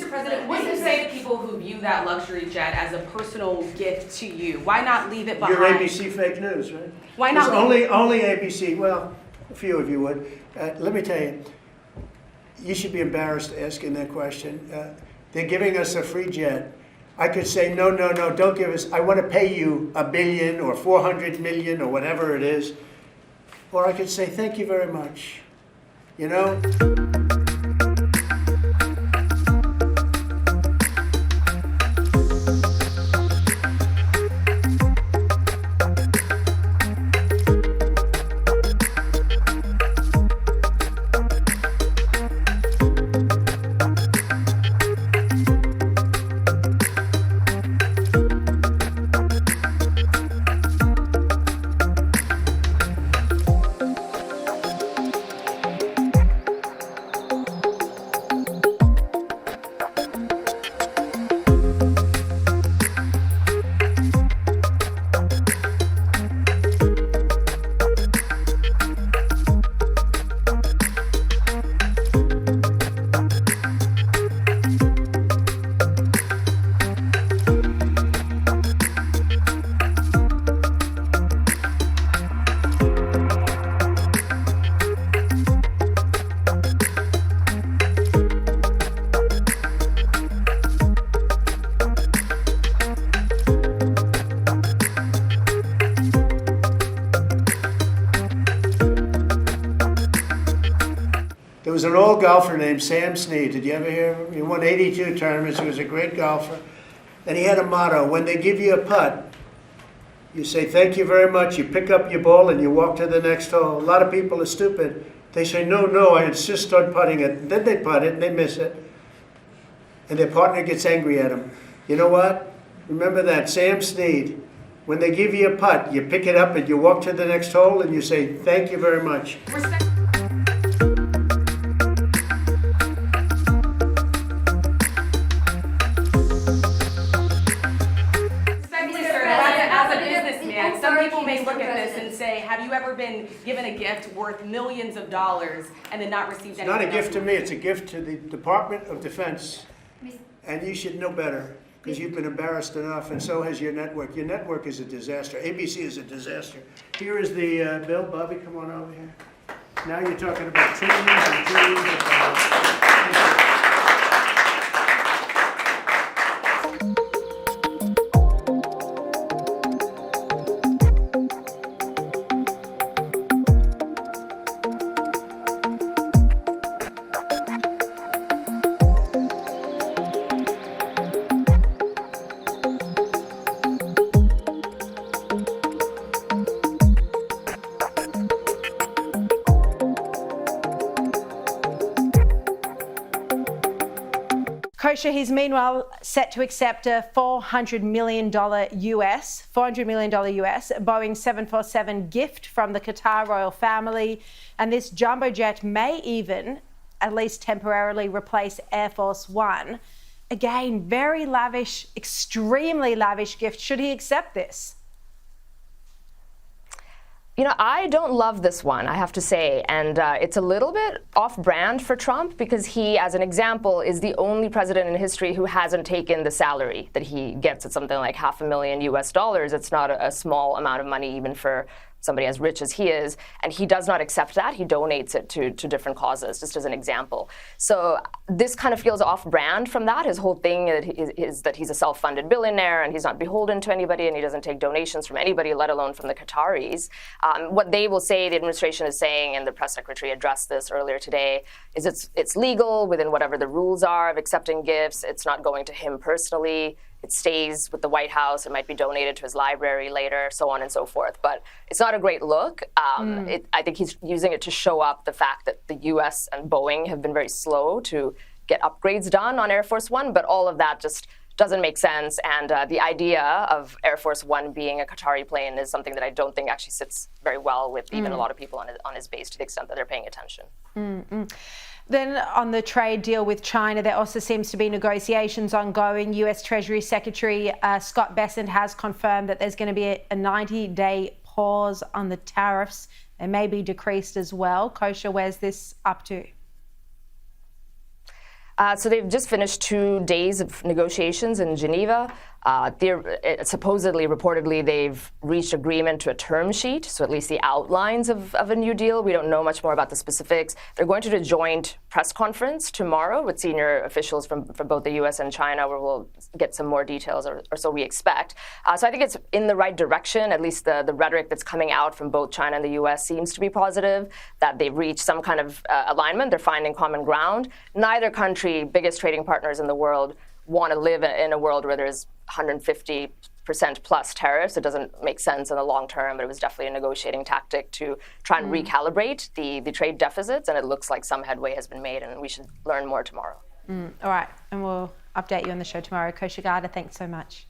President, what do you say to people who view that luxury jet as a personal gift to you? Why not leave it behind? You're ABC fake news, right? Why not? Only ABC. Well, a few of you would. Let me tell you, you should be embarrassed asking that question. They're giving us a free jet. I could say, no, don't give us. I want to pay you $1 billion or 400 million or whatever it is. Or I could say, thank you very much. You know? There was an old golfer named Sam Snead. Did you ever hear of him? He won 82 tournaments. He was a great golfer. And he had a motto: when they give you a putt, you say, thank you very much. You pick up your ball and you walk to the next hole. A lot of people are stupid. They say, no, I insist on putting it. And then they putt it and they miss it. And their partner gets angry at them. You know what? Remember that, Sam Snead. When they give you a putt, you pick it up and you walk to the next hole and you say, thank you very much. Some people may look at this and say, have you ever been given a gift worth millions of dollars and then not received anything? It's not a gift to me, it's a gift to the Department of Defense. And you should know better, because you've been embarrassed enough, and so has your network. Your network is a disaster. ABC is a disaster. Here is the bill. Bobby, come on over here. Now you're talking about trillions and trillions of dollars. Kosher, he's meanwhile set to accept a $400 million US Boeing 747 gift from the Qatar Royal Family. And this jumbo jet may even, at least temporarily, replace Air Force One. Again, very lavish, extremely lavish gift. Should he accept this? You know, I don't love this one, I have to say, and it's a little bit off-brand for Trump because he, as an example, is the only president in history who hasn't taken the salary that he gets at something like $500,000 US. It's not a small amount of money even for somebody as rich as he is, and he does not accept that. He donates it to different causes, just as an example. So this kind of feels off-brand from that. His whole thing is that he's a self-funded billionaire and he's not beholden to anybody and he doesn't take donations from anybody, let alone from the Qataris. What they will say, the administration is saying, and the press secretary addressed this earlier today, is it's legal within whatever the rules are of accepting gifts. It's not going to him personally. It stays with the White House. It might be donated to his library later, so on and so forth. But it's not a great look. I think he's using it to show up the fact that the U.S. and Boeing have been very slow to get upgrades done on Air Force One, but all of that just doesn't make sense. And the idea of Air Force One being a Qatari plane is something that I don't think actually sits very well with even a lot of people on his base, to the extent that they're paying attention. Then on the trade deal with China, there also seems to be negotiations ongoing. US Treasury Secretary Scott Bessent has confirmed that there's going to be a 90-day pause on the tariffs. They may be decreased as well. Kosher, where's this up to? So they've just finished 2 days of negotiations in Geneva. Supposedly, reportedly, they've reached agreement to a term sheet, so at least the outlines of a new deal. We don't know much more about the specifics. They're going to do a joint press conference tomorrow with senior officials from both the U.S. and China, where we'll get some more details, or so we expect. So I think it's in the right direction. At least the rhetoric that's coming out from both China and the U.S. seems to be positive, that they've reached some kind of alignment. They're finding common ground. Neither country, biggest trading partners in the world, want to live in a world where there's 150% plus tariffs. It doesn't make sense in the long term, but it was definitely a negotiating tactic to try and recalibrate the trade deficits, and it looks like some headway has been made, and we should learn more tomorrow. All right, and we'll update you on the show tomorrow. Kosha Garda, thanks so much.